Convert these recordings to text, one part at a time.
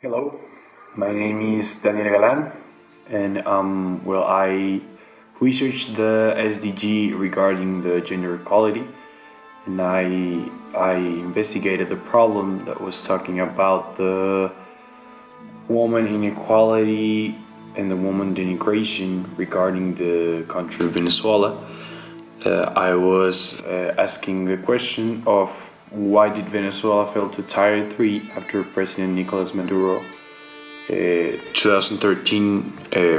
Hello, my name is Daniel Galan, and I researched the SDG regarding the gender equality, and I investigated the problem that was talking about the woman inequality and the woman denigration regarding the country of Venezuela. I was asking the question of why did Venezuela fail to Tier 3 after President Nicolas Maduro 2013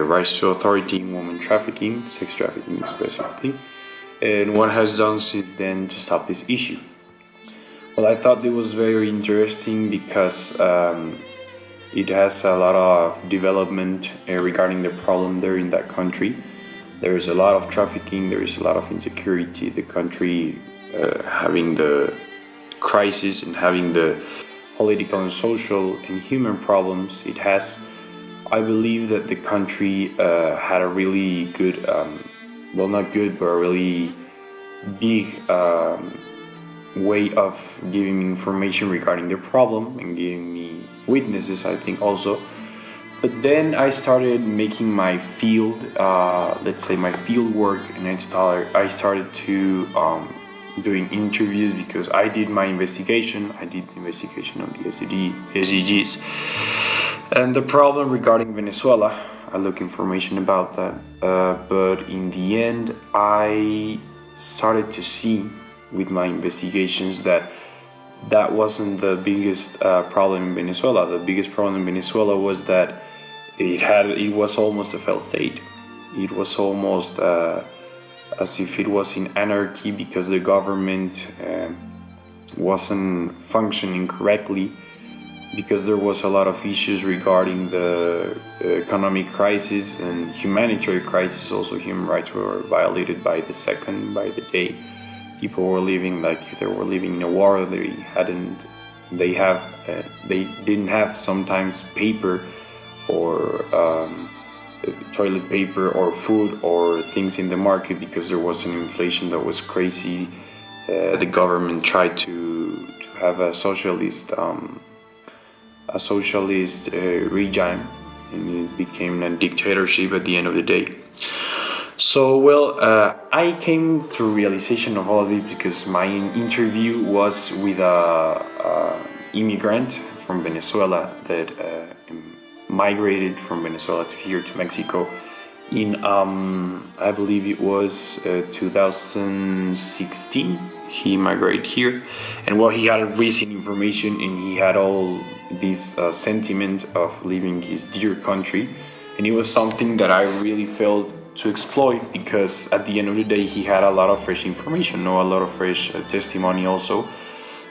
rise to authority in women trafficking, sex trafficking specifically, and what has done since then to stop this issue. Well, I thought it was very interesting because it has a lot of development regarding the problem there in that country. There is a lot of trafficking, there is a lot of insecurity. The country having the crisis and having the political and social and human problems it has. I believe that the country had a really good, well, not good, but a really big way of giving me information regarding the problem and giving me witnesses, I think, also. But then I started making my field, let's say my field work, and I started to doing interviews because I did my investigation. I did the investigation on the SDGs. And the problem regarding Venezuela, I look information about that. But in the end, I started to see with my investigations that that wasn't the biggest problem in Venezuela. The biggest problem in Venezuela was that it was almost a failed state. It was almost as if it was in anarchy because the government wasn't functioning correctly, because there was a lot of issues regarding the economic crisis and humanitarian crisis. Also, human rights were violated by the day. People were living like if they were living in a war. They didn't have sometimes paper or toilet paper or food or things in the market because there was an inflation that was crazy. The government tried to have a socialist regime, and it became a dictatorship at the end of the day. So, I came to realization of all of it because my interview was with a immigrant from Venezuela that migrated from Venezuela to here to Mexico in I believe it was 2016. He migrated here, and he had recent information, and he had all this sentiment of leaving his dear country, and it was something that I really felt to exploit because at the end of the day he had a lot of fresh information, a lot of fresh testimony also.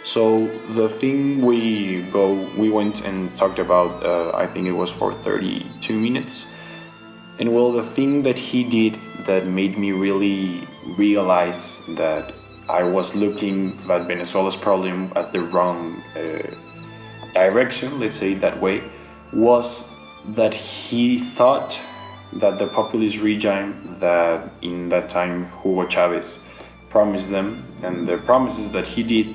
So the thing we went and talked about, I think it was for 32 minutes. And the thing that he did that made me really realize that I was looking at Venezuela's problem at the wrong direction, let's say it that way, was that he thought that the populist regime that in that time Hugo Chavez promised them, and the promises that he did,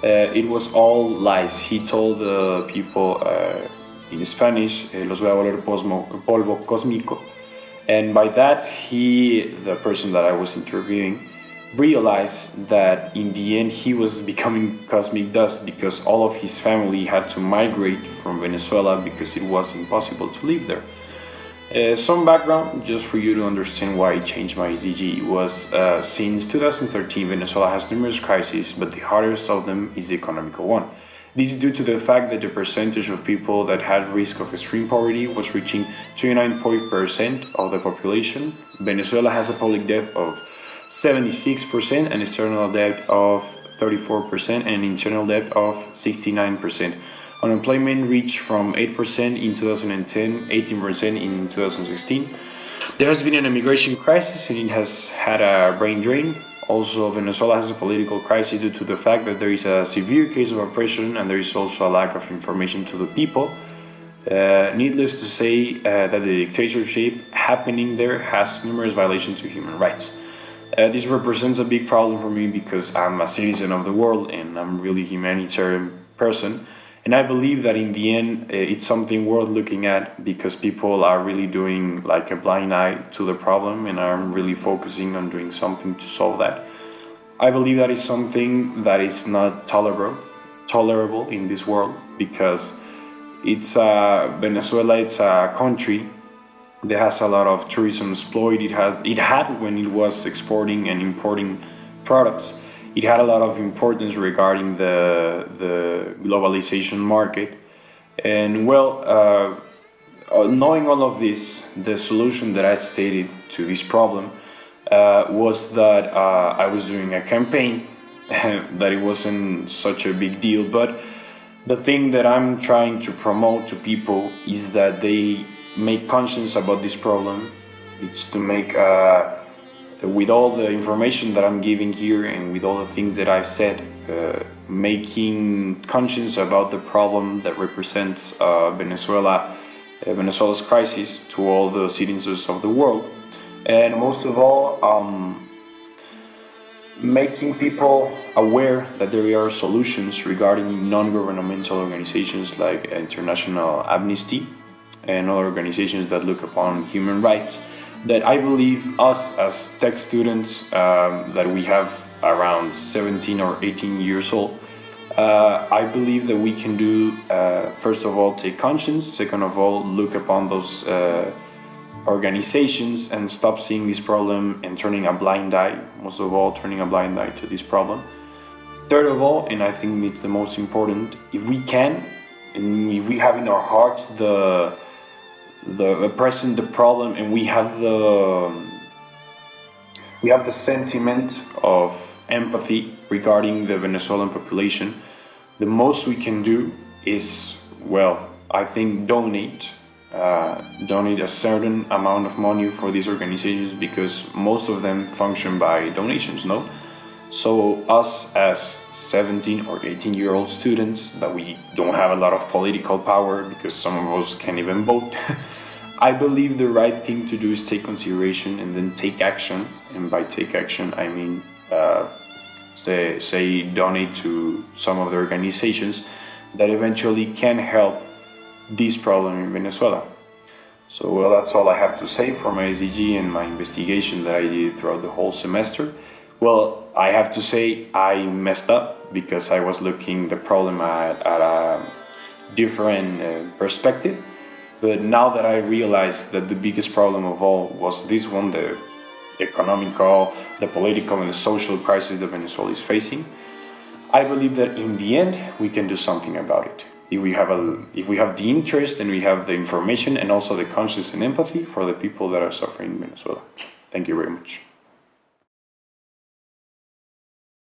it was all lies. He told the people in Spanish, los voy a volver polvo cósmico. And by that, the person that I was interviewing, realized that in the end he was becoming cosmic dust because all of his family had to migrate from Venezuela because it was impossible to live there. Some background, just for you to understand why I changed my SDG, was since 2013, Venezuela has numerous crises, but the hardest of them is the economical one. This is due to the fact that the percentage of people that had risk of extreme poverty was reaching 29% of the population. Venezuela has a public debt of 76%, an external debt of 34%, and an internal debt of 69%. Unemployment reached from 8% in 2010, 18% in 2016. There has been an immigration crisis and it has had a brain drain. Also, Venezuela has a political crisis due to the fact that there is a severe case of oppression and there is also a lack of information to the people. Needless to say that the dictatorship happening there has numerous violations to human rights. This represents a big problem for me because I'm a citizen of the world and I'm really humanitarian person. And I believe that in the end, it's something worth looking at because people are really doing like a blind eye to the problem and are really focusing on doing something to solve that. I believe that is something that is not tolerable in this world because it's Venezuela. It's a country that has a lot of tourism exploit. It had when it was exporting and importing products. It had a lot of importance regarding the globalization market. And well, knowing all of this, the solution that I stated to this problem was that I was doing a campaign that it wasn't such a big deal, but the thing that I'm trying to promote to people is that they make conscience about this problem. It's to make with all the information that I'm giving here and with all the things that I've said, making conscience about the problem that represents Venezuela's crisis to all the citizens of the world, and most of all, making people aware that there are solutions regarding non-governmental organizations like International Amnesty and other organizations that look upon human rights, that I believe us as tech students that we have around 17 or 18 years old, I believe that we can do, first of all, take conscience, second of all, look upon those organizations and stop seeing this problem and turning a blind eye, most of all, turning a blind eye to this problem. Third of all, and I think it's the most important, if we can, and if we have in our hearts the present the problem, and we have the sentiment of empathy regarding the Venezuelan population, the most we can do is, well, I think donate a certain amount of money for these organizations because most of them function by donations, no? So us as 17 or 18-year-old students that we don't have a lot of political power because some of us can't even vote, I believe the right thing to do is take consideration and then take action. And by take action, I mean say donate to some of the organizations that eventually can help this problem in Venezuela. So well, that's all I have to say for my SDG and my investigation that I did throughout the whole semester. Well, I have to say I messed up because I was looking the problem at a different perspective. But now that I realized that the biggest problem of all was this one, the economical, the political and the social crisis that Venezuela is facing, I believe that in the end we can do something about it. If we have the interest and we have the information and also the conscience and empathy for the people that are suffering in Venezuela. Thank you very much.